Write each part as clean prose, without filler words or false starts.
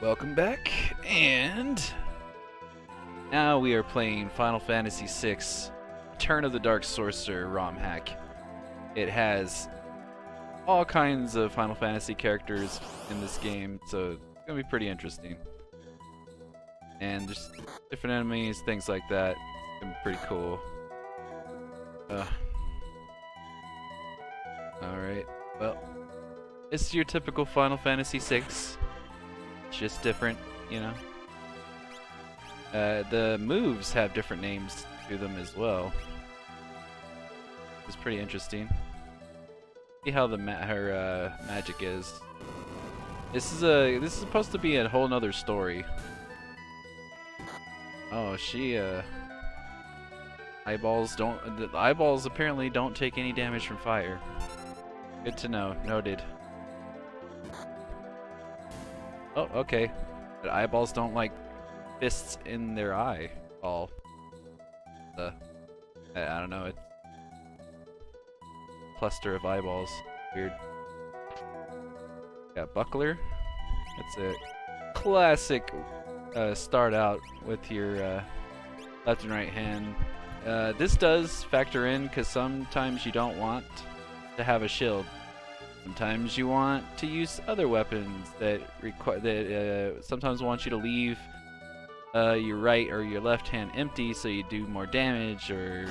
Welcome back, and now we are playing Final Fantasy VI Return of the Dark Sorcerer ROM hack. It has all kinds of Final Fantasy characters in this game, so it's gonna be pretty interesting. And just different enemies, things like that. It's gonna be pretty cool. Alright, well, it's your typical Final Fantasy VI. It's just different, you know. The moves have different names to them as well. It's pretty interesting. See how the her magic is. This is supposed to be a whole nother story. Oh, the eyeballs apparently don't take any damage from fire. Good to know. Noted. Oh, okay. But eyeballs don't like fists in their eye. All. I don't know. It's a cluster of eyeballs. Weird. Got buckler. That's a classic. Start out with your left and right hand. This does factor in because sometimes you don't want to have a shield. Sometimes you want to use other weapons that sometimes want you to leave your right or your left hand empty so you do more damage, or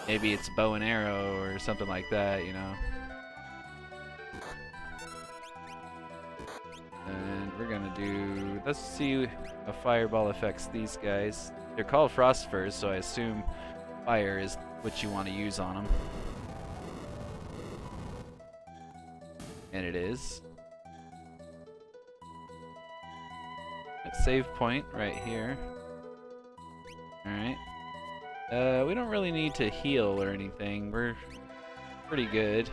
maybe it's bow and arrow or something like that, you know. And we're gonna do, let's see how fireball affects these guys. They're called Frostfurs, so I assume fire is what you want to use on them. And it is. Save point right here. Alright. We don't really need to heal or anything. We're pretty good.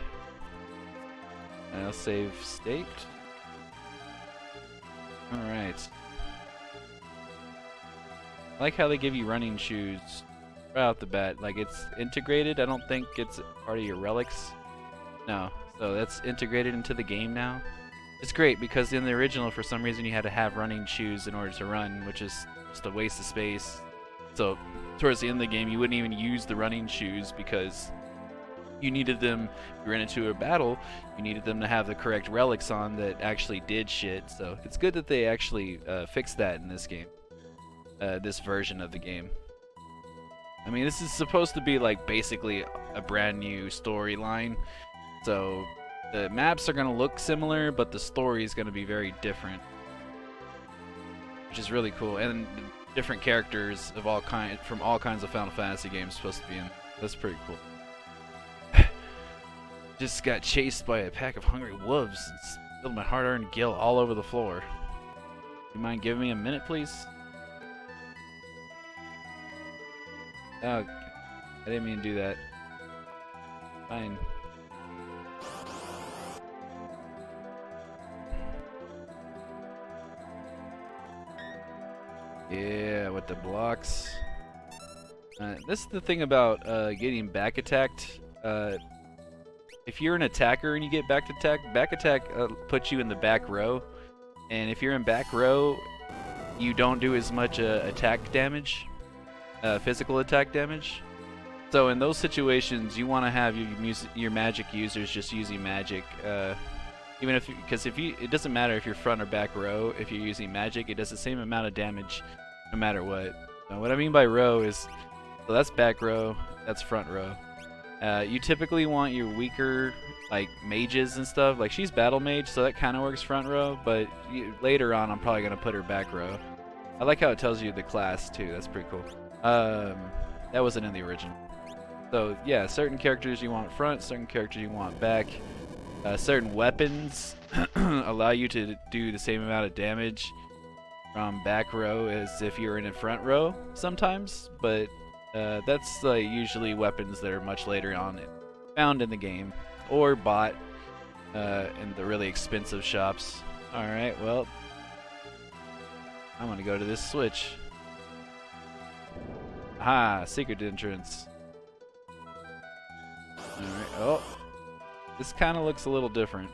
Save state. Alright. I like how they give you running shoes right out the bat. Like, it's integrated. I don't think it's part of your relics. No. So that's integrated into the game now. It's great because in the original, for some reason, you had to have running shoes in order to run, which is just a waste of space. So towards the end of the game, you wouldn't even use the running shoes because you needed them. If you ran into a battle, you needed them to have the correct relics on that actually did shit. So it's good that they actually fixed that in this game, this version of the game. I mean, this is supposed to be like basically a brand new storyline. So the maps are going to look similar, but the story is going to be very different, which is really cool. And different characters of from all kinds of Final Fantasy games supposed to be in. That's pretty cool. Just got chased by a pack of hungry wolves and spilled my hard-earned gil all over the floor. You mind giving me a minute, please? Oh, I didn't mean to do that. Fine. Yeah, with the blocks. This is the thing about getting back attacked. If you're an attacker and you get back attack puts you in the back row. And if you're in back row, you don't do as much attack damage, physical attack damage. So in those situations, you want to have your magic users just using magic. Even because it doesn't matter if you're front or back row. If you're using magic, it does the same amount of damage, no matter what. What I mean by row is, so that's back row, that's front row. You typically want your weaker, like mages and stuff. Like she's battle mage, so that kind of works front row. But later on, I'm probably gonna put her back row. I like how it tells you the class too. That's pretty cool. That wasn't in the original. So yeah, certain characters you want front, certain characters you want back. Certain weapons allow you to do the same amount of damage from back row as if you're in a front row sometimes, but that's usually weapons that are much later on found in the game or bought in the really expensive shops. Alright, well, I'm gonna go to this switch. Aha, secret entrance. Alright, oh. This kind of looks a little different.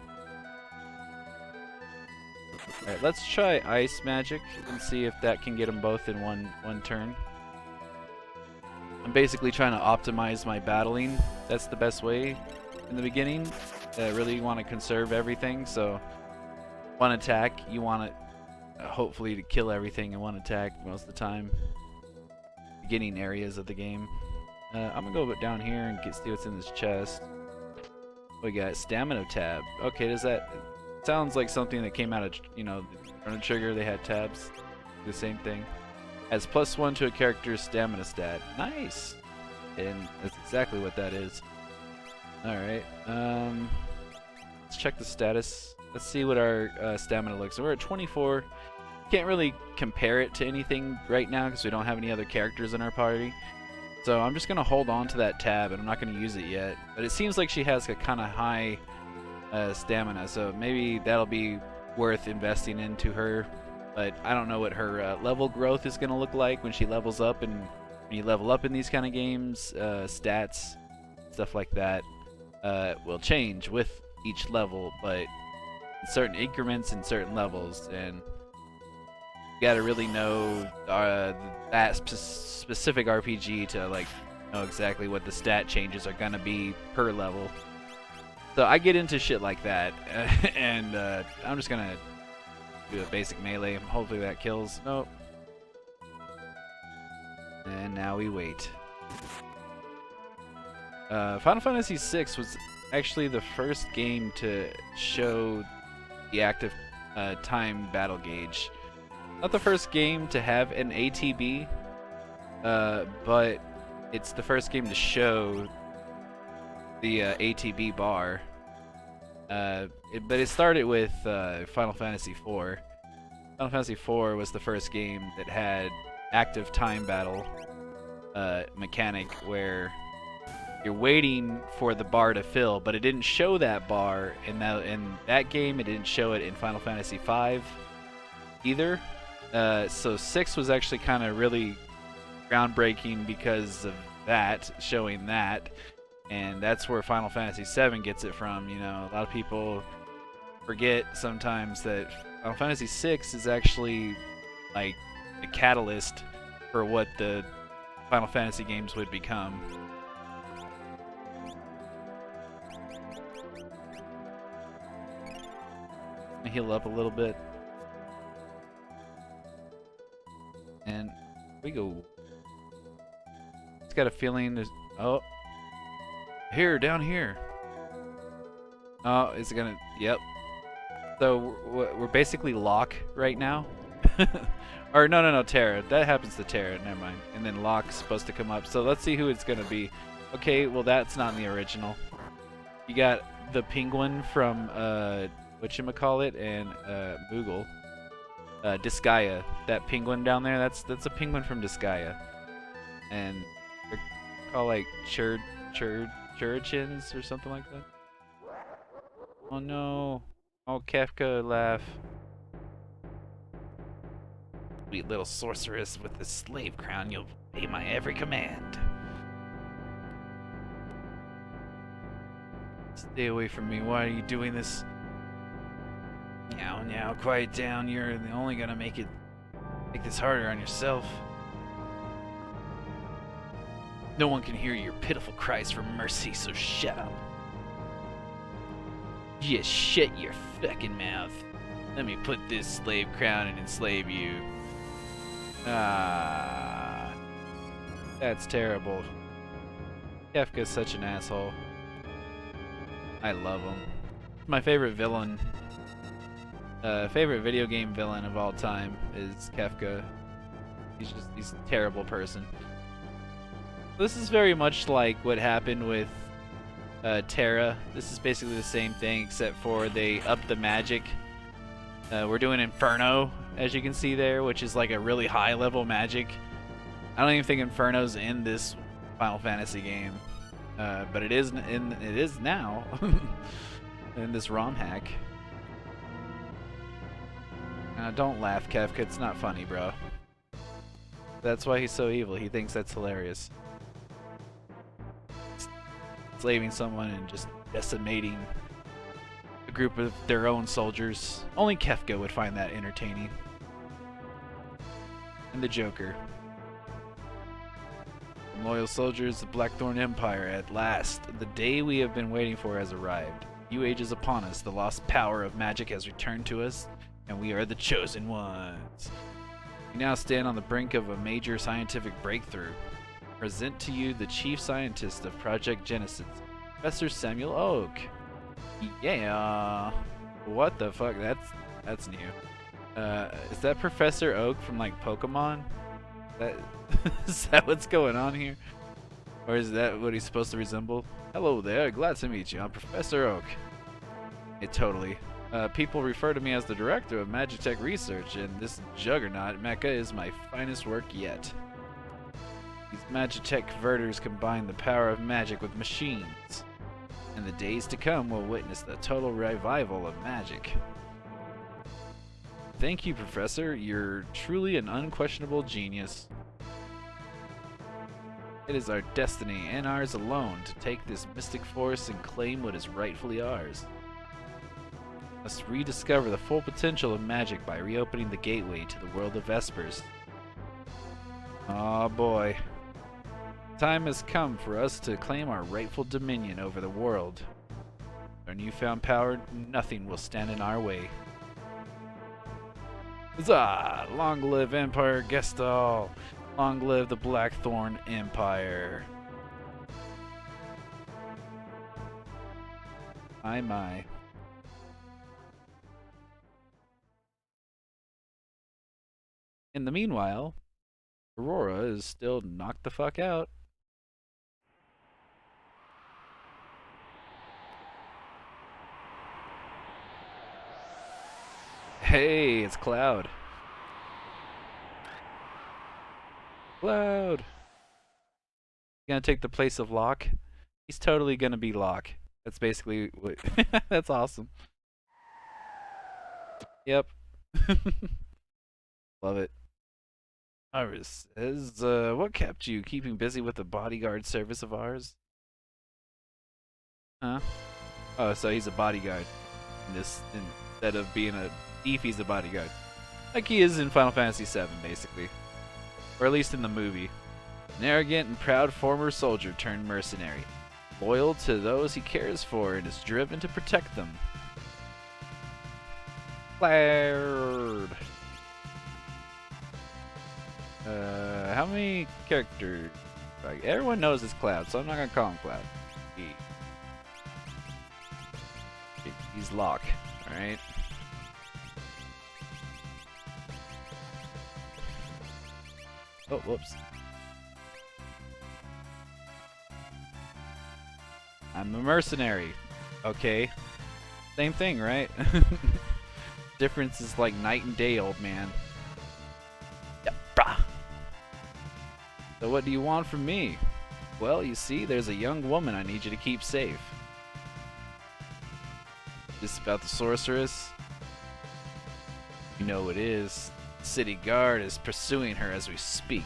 Alright, let's try Ice Magic and see if that can get them both in one turn. I'm basically trying to optimize my battling. That's the best way in the beginning. I really want to conserve everything, so one attack, you want it hopefully to kill everything in one attack most of the time. Beginning areas of the game. I'm gonna go down here and see what's in this chest. We got Stamina tab. Okay, does that... sounds like something that came out of, you know, Chrono Trigger. They had tabs. The same thing. Has +1 to a character's stamina stat. Nice! And that's exactly what that is. Alright, let's check the status. Let's see what our stamina looks. So we're at 24. Can't really compare it to anything right now because we don't have any other characters in our party. So I'm just going to hold on to that tab and I'm not going to use it yet. But it seems like she has a kind of high stamina, so maybe that'll be worth investing into her. But I don't know what her level growth is going to look like when she levels up. And when you level up in these kind of games, stats, stuff like that will change with each level, but in certain increments and certain levels. And you gotta really know that specific RPG to like know exactly what the stat changes are gonna be per level. So I get into shit like that, and I'm just gonna do a basic melee. Hopefully that kills. Nope. And now we wait. Final Fantasy VI was actually the first game to show the active time battle gauge. Not the first game to have an ATB, but it's the first game to show the ATB bar. But it started with Final Fantasy IV. Final Fantasy IV was the first game that had active time battle mechanic where you're waiting for the bar to fill, but it didn't show that bar in that game. It didn't show it in Final Fantasy V either. So 6 was actually kind of really groundbreaking because of that, showing that. And that's where Final Fantasy VII gets it from. You know, a lot of people forget sometimes that Final Fantasy VI is actually like a catalyst for what the Final Fantasy games would become. Heal up a little bit. And we go. It's got a feeling there's... oh. Here, down here. Oh, is it gonna... yep. So we're basically Locke right now. Or no, Terra. That happens to Terra, never mind. And then Locke's supposed to come up. So let's see who it's gonna be. Okay, well that's not in the original. You got the penguin from whatchamacallit and Moogle. Disgaea. That penguin down there, that's a penguin from Disgaea. And they're called like Churchins or something like that. Oh no. Oh, Kefka laugh. Sweet little sorceress with the slave crown, you'll obey my every command. Stay away from me, why are you doing this? Now, quiet down, you're only gonna make this harder on yourself. No one can hear your pitiful cries for mercy, so shut up. Just shut your fucking mouth. Let me put this slave crown and enslave you. Ah, that's terrible. Kefka's such an asshole. I love him. My favorite villain, favorite video game villain of all time is Kefka. He's a terrible person. This is very much like what happened with Terra. This is basically the same thing, except for they upped the magic. We're doing Inferno, as you can see there, which is like a really high level magic. I don't even think Inferno's in this Final Fantasy game, but it is now in this ROM hack. Don't laugh, Kefka. It's not funny, bro. That's why he's so evil. He thinks that's hilarious. Enslaving someone and just decimating a group of their own soldiers. Only Kefka would find that entertaining. And the Joker. Loyal soldiers, the Blackthorn Empire, at last, the day we have been waiting for has arrived. New age is upon us, the lost power of magic has returned to us, and we are the chosen ones. We now stand on the brink of a major scientific breakthrough. Present to you the chief scientist of Project Genesis, Professor Samuel Oak. Yeah. What the fuck? That's new. Is that Professor Oak from like Pokemon? Is that what's going on here? Or is that what he's supposed to resemble? Hello there, glad to meet you. I'm Professor Oak. It totally. People refer to me as the director of Magitech Research, and this juggernaut mecha is my finest work yet. These Magitech converters combine the power of magic with machines. And the days to come will witness the total revival of magic. Thank you, Professor. You're truly an unquestionable genius. It is our destiny, and ours alone, to take this mystic force and claim what is rightfully ours. We must rediscover the full potential of magic by reopening the gateway to the world of Vespers. Oh boy. Time has come for us to claim our rightful dominion over the world. With our newfound power, nothing will stand in our way. Huzzah! Long live Empire Gestal! Long live the Blackthorn Empire! My. In the meanwhile, Aurora is still knocked the fuck out. Hey, it's Cloud. Cloud! Gonna take the place of Locke? He's totally gonna be Locke. That's basically what... That's awesome. Yep. Love it. Iris says, what kept you keeping busy with the bodyguard service of ours? Huh? Oh, so he's a bodyguard. Instead of being a thief, he's a bodyguard. Like he is in Final Fantasy VII, basically. Or at least in the movie. An arrogant and proud former soldier turned mercenary. Loyal to those he cares for and is driven to protect them. Cloud. How many characters? Like, everyone knows it's Cloud, so I'm not gonna call him Cloud. He's Locke, alright? Oh, whoops. I'm a mercenary. Okay. Same thing, right? Difference is like night and day, old man. Yeah, brah. So what do you want from me? Well, you see, there's a young woman I need you to keep safe. This about the sorceress? You know it is. City Guard is pursuing her as we speak.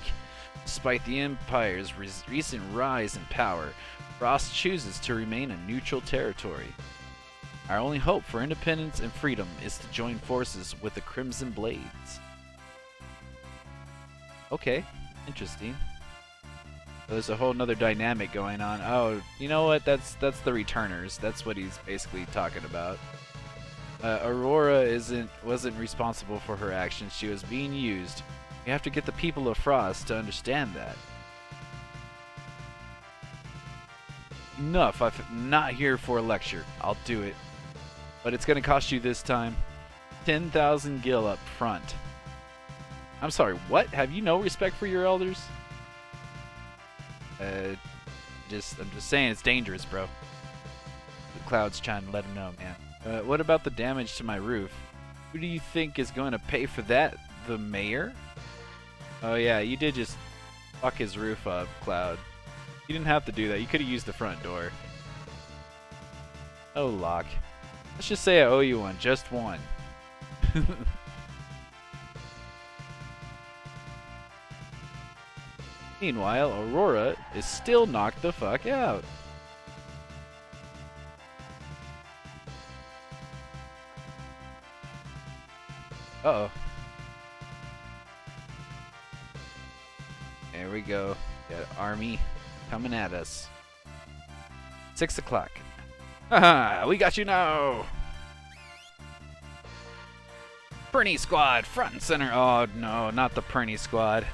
Despite the Empire's recent rise in power, Frost chooses to remain a neutral territory. Our only hope for independence and freedom is to join forces with the Crimson Blades. Okay, interesting. There's a whole nother dynamic going on. Oh, you know what? That's the Returners. That's what he's basically talking about. Aurora wasn't responsible for her actions. She was being used. You have to get the people of Frost to understand that. Enough. I'm not here for a lecture. I'll do it. But it's going to cost you this time 10,000 gil up front. I'm sorry, what? Have you no respect for your elders? I'm just saying it's dangerous, bro. The Cloud's trying to let him know, man. What about the damage to my roof? Who do you think is going to pay for that? The mayor? Oh yeah, you did just fuck his roof up, Cloud. You didn't have to do that. You could have used the front door. Oh, Locke. Let's just say I owe you one. Just one. Meanwhile, Aurora is still knocked the fuck out. Uh-oh. There we go. Got an army coming at us. 6 o'clock. Haha, we got you now! Perny squad, front and center. Oh no, not the Perny squad.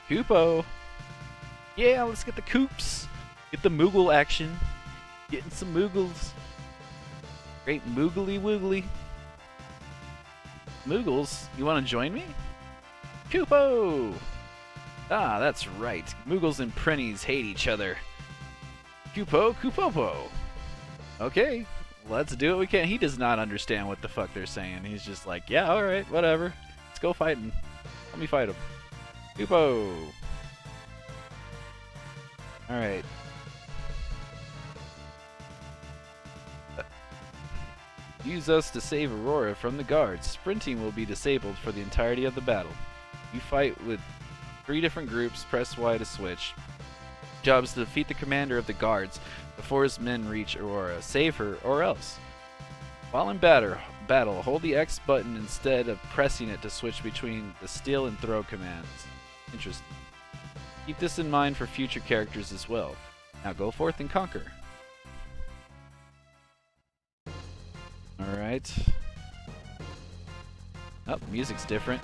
Kupo. Yeah, let's get the Koops. Get the Moogle action. Getting some Moogles. Great Moogly Woogly. Moogles, you want to join me? Kupo! Ah, that's right. Moogles and Prennies hate each other. Kupo, Kupopo. Okay, let's do what we can. He does not understand what the fuck they're saying. He's just like, yeah, alright, whatever. Let's go fight him. Let me fight him. Kupo! Alright. Use us to save Aurora from the guards. Sprinting will be disabled for the entirety of the battle. You fight with 3 different groups. Press Y to switch. Job is to defeat the commander of the guards before his men reach Aurora. Save her or else. While in battle, hold the X button instead of pressing it to switch between the steal and throw commands. Interesting. Keep this in mind for future characters as well. Now go forth and conquer. Alright. Oh, music's different.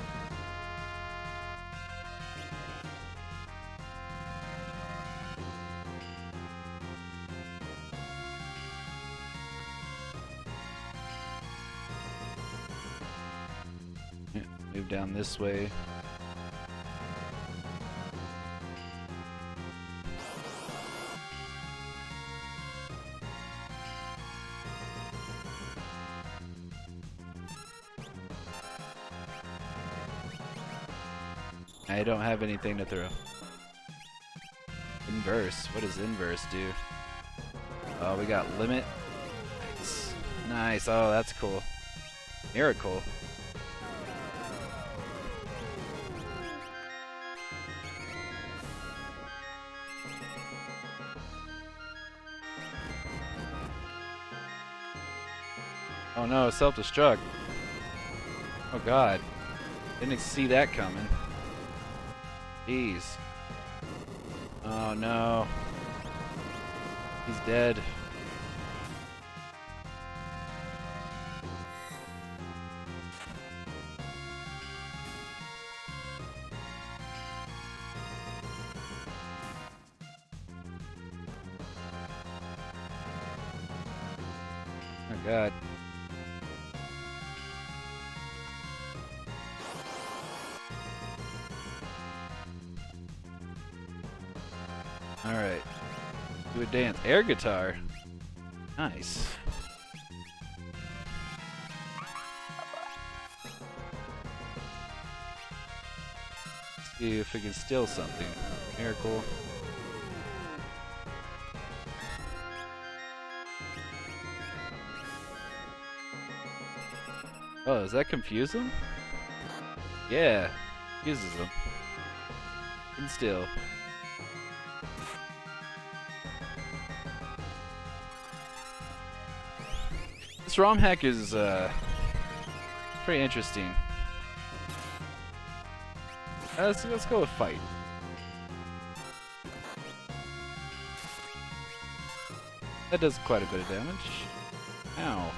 Yeah, move down this way. I don't have anything to throw. Inverse. What does inverse do? Oh, we got limit. Nice. Nice. Oh, that's cool. Miracle. Oh no, self-destruct. Oh god. Didn't see that coming. Jeez. Oh no. He's dead. Oh god. Alright. Do a dance. Air guitar. Nice. Let's see if we can steal something. Miracle. Oh, does that confuse him? Yeah. Confuses him. And still. This ROM hack is pretty interesting. Let's go with fight. That does quite a bit of damage. Ow.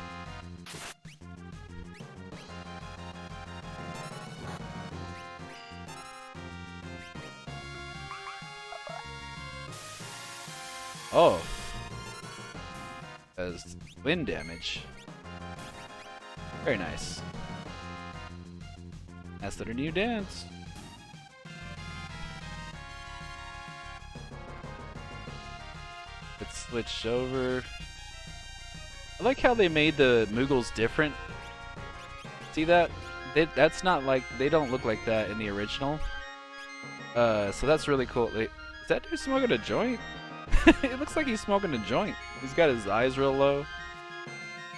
Oh. Does wind damage. Very nice. That's their new dance. Let's switch over. I like how they made the Moogles different. See that? That's not like, they don't look like that in the original. So that's really cool. Is that dude smoking a joint? It looks like he's smoking a joint. He's got his eyes real low.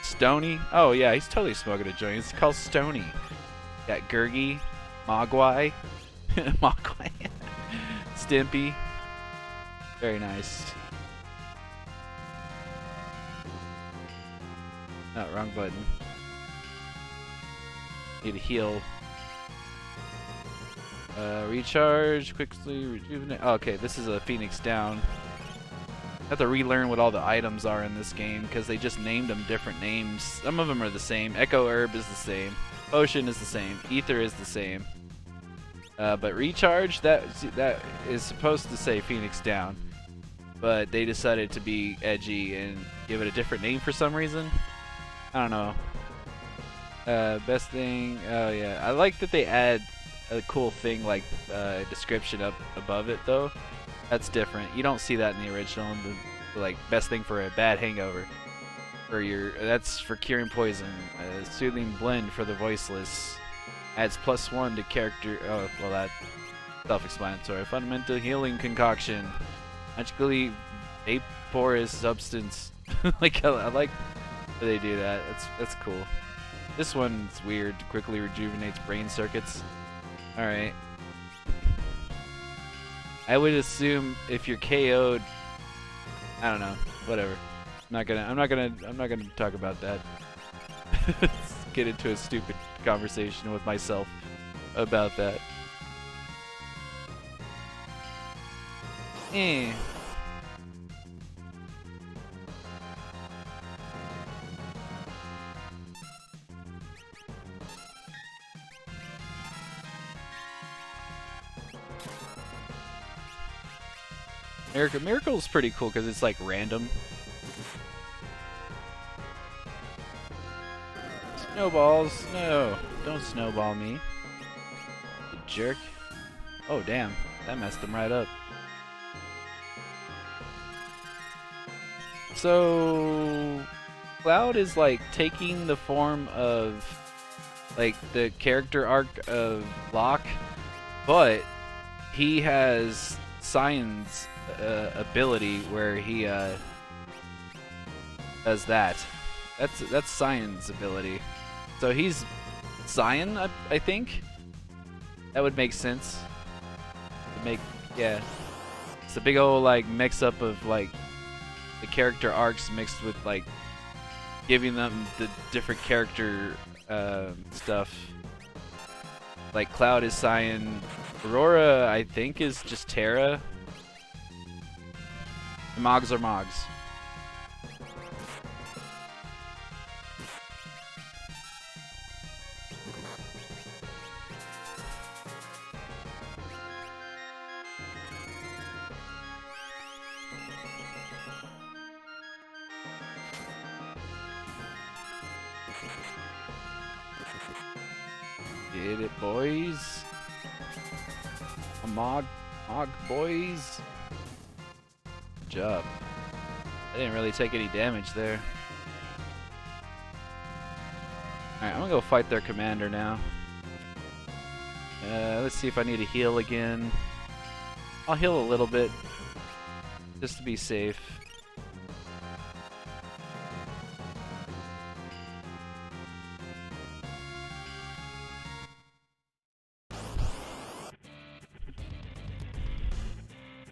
Stony? Oh yeah, he's totally smoking a joint. It's called Stony. Got Gurgi, Mogwai, Mogwai, Stimpy. Very nice. No, wrong button. Need to heal. Recharge, quickly rejuvenate. Oh, okay, this is a Phoenix down. I have to relearn what all the items are in this game because they just named them different names. Some of them are the same. Echo Herb is the same. Potion is the same. Ether is the same. But recharge, that is supposed to say Phoenix down. But they decided to be edgy and give it a different name for some reason. I don't know. Best thing, oh yeah. I like that they add a cool thing like description up above it though. That's different. You don't see that in the original. Like best thing for a bad hangover. That's for curing poison. Soothing blend for the voiceless. Adds +1 to character. Oh well, that's self-explanatory. Fundamental healing concoction. Magically vaporous substance. Like I like that they do that. That's cool. This one's weird. Quickly rejuvenates brain circuits. All right. I would assume if you're KO'd, I don't know. Whatever. I'm not gonna talk about that. Let's get into a stupid conversation with myself about that. Miracle's pretty cool because it's like random. Snowballs, no, don't snowball me, you jerk. Oh damn, that messed them right up. So Cloud is like taking the form of like the character arc of Locke, but he has Cyan's ability where he does that. That's Cyan's ability. So he's Cyan, I think. That would make sense. Yeah. It's a big old like mix up of like the character arcs mixed with like giving them the different character stuff. Like Cloud is Cyan. Aurora, I think, is just Terra. Mogs are Mogs. Get it, boys. Mog boys. Good job. I didn't really take any damage there. Alright, I'm gonna go fight their commander now. Let's see if I need to heal again. I'll heal a little bit, just to be safe.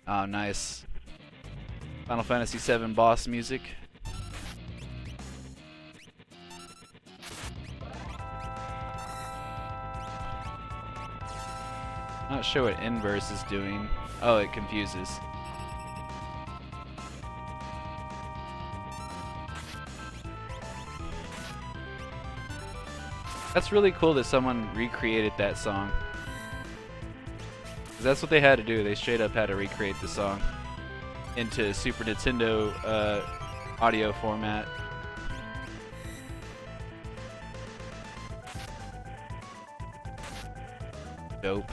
Oh, nice. Final Fantasy VII boss music. Not sure what inverse is doing. Oh, it confuses. That's really cool that someone recreated that song. 'Cause that's what they had to do. They straight up had to recreate the song into Super Nintendo audio format. Dope.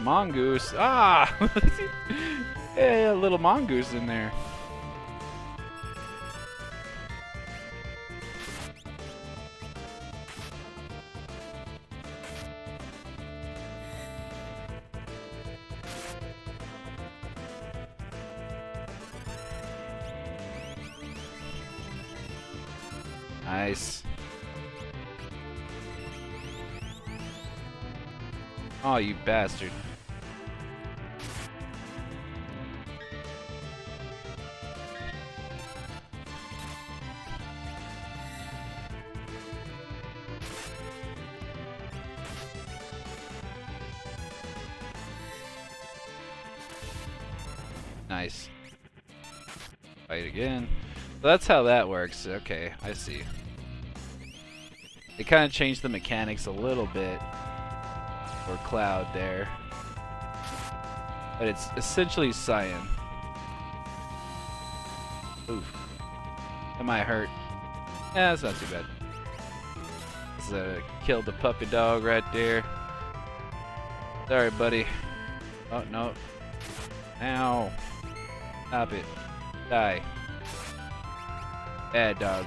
Mongoose. Ah! Hey, a little mongoose in there. Nice. Oh, you bastard. Nice. Fight again. So that's how that works. Okay, I see. They kind of changed the mechanics a little bit for Cloud there. But it's essentially Cyan. Oof. That might hurt. Yeah, that's not too bad. This killed the puppy dog right there. Sorry, buddy. Oh, no. Ow. Stop it. Die. Bad dog.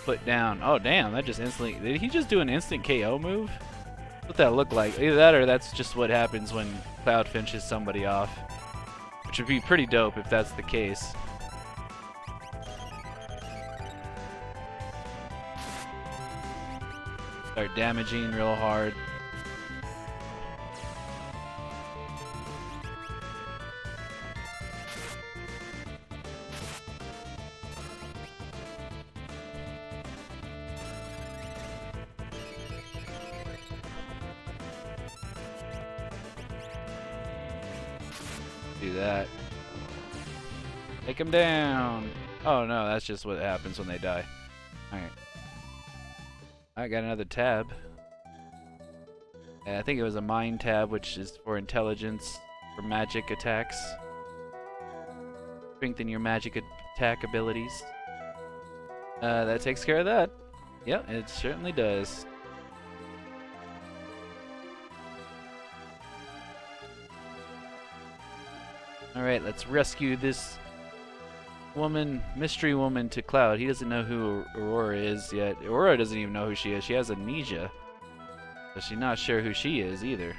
Put down. Oh, damn. That just instantly... Did he just do an instant KO move? What that look like? Either that or that's just what happens when Cloud finishes somebody off. Which would be pretty dope if that's the case. Start damaging real hard. Do that. Take him down. Oh no, that's just what happens when they die. Alright. I got another tab. And I think it was a mind tab, which is for intelligence, for magic attacks. Strengthen your magic attack abilities. That takes care of that. Yep, it certainly does. Alright, let's rescue this woman, mystery woman, to Cloud. He doesn't know who Aurora is yet. Aurora doesn't even know who she is. She has amnesia. So she's not sure who she is either.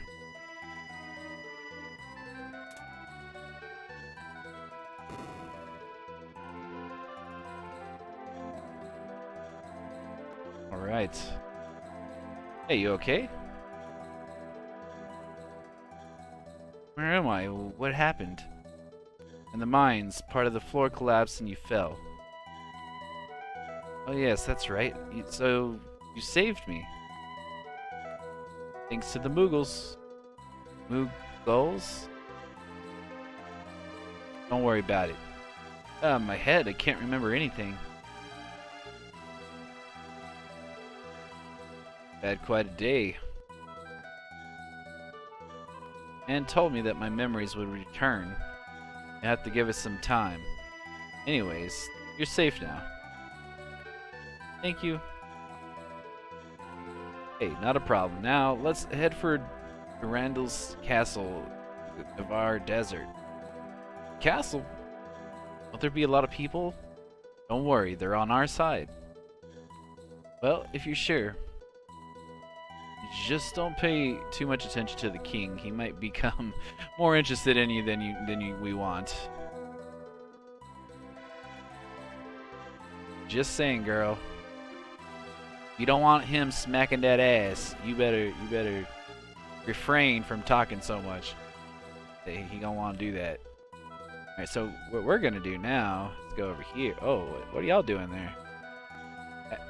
Alright. Hey, you okay? Where am I? What happened? In the mines, part of the floor collapsed and you fell. Oh yes, that's right. So, you saved me. Thanks to the Moogles. Moogles? Don't worry about it. My head, I can't remember anything. Had quite a day. Anne told me that my memories would return. You have to give us some time. Anyways, you're safe now. Thank you. Hey, not a problem. Now, let's head for Durandal's castle, the Navarre Desert. Castle? Will there be a lot of people? Don't worry, they're on our side. Well, if you're sure. Just don't pay too much attention to the king. He might become more interested in you than we want. Just saying, girl. You don't want him smacking that ass. You better refrain from talking so much. He gonna want to do that. All right, so what we're gonna do now? Let's go over here. Oh, what are y'all doing there?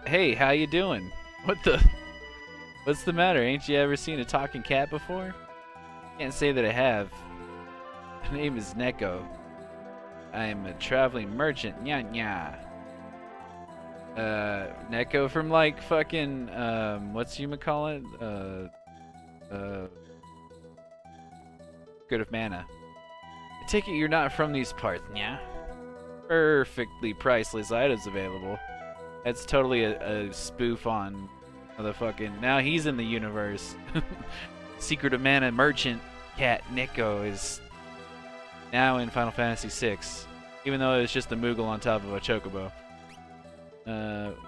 Hey, how you doing? What the? What's the matter? Ain't you ever seen a talking cat before? Can't say that I have. My name is Neko. I am a traveling merchant. Nya nya. Neko from like fucking what's you call it? Good of Mana. I take it you're not from these parts, nya? Perfectly priceless items available. That's totally a spoof on the fucking... Now he's in the universe. Secret of Mana merchant cat Neko is now in Final Fantasy VI. Even though it's just a Moogle on top of a Chocobo.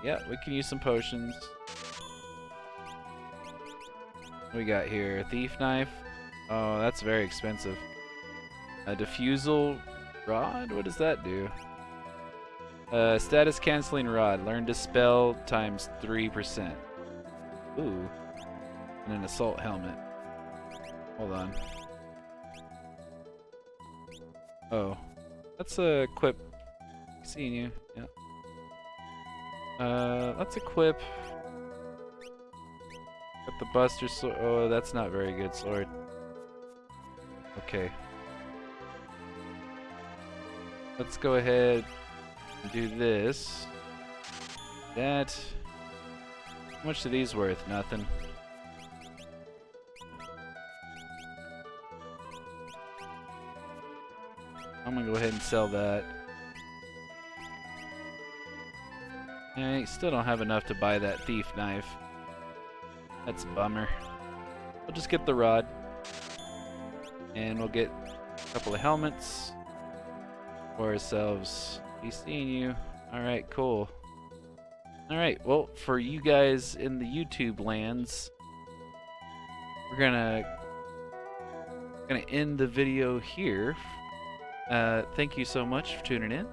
Yeah, we can use some potions. What we got here? A thief knife. Oh, that's very expensive. A diffusal rod? What does that do? Status canceling rod. Learn to spell times 3%. Ooh. and an assault helmet. Hold on. Oh, let's equip. Seeing you. Yeah. Let's equip. Got the Buster Sword. Oh, that's not very good sword. Okay. Let's go ahead and do this. That. How much are these worth? Nothing. I'm gonna go ahead and sell that. I still don't have enough to buy that thief knife. That's a bummer. We'll just get the rod. And we'll get a couple of helmets for ourselves. He's seeing you. Alright, cool. Alright, well, for you guys in the YouTube lands, we're gonna end the video here. Thank you so much for tuning in.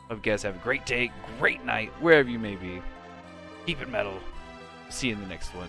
Hope you guys have a great day, great night, wherever you may be. Keep it metal. See you in the next one.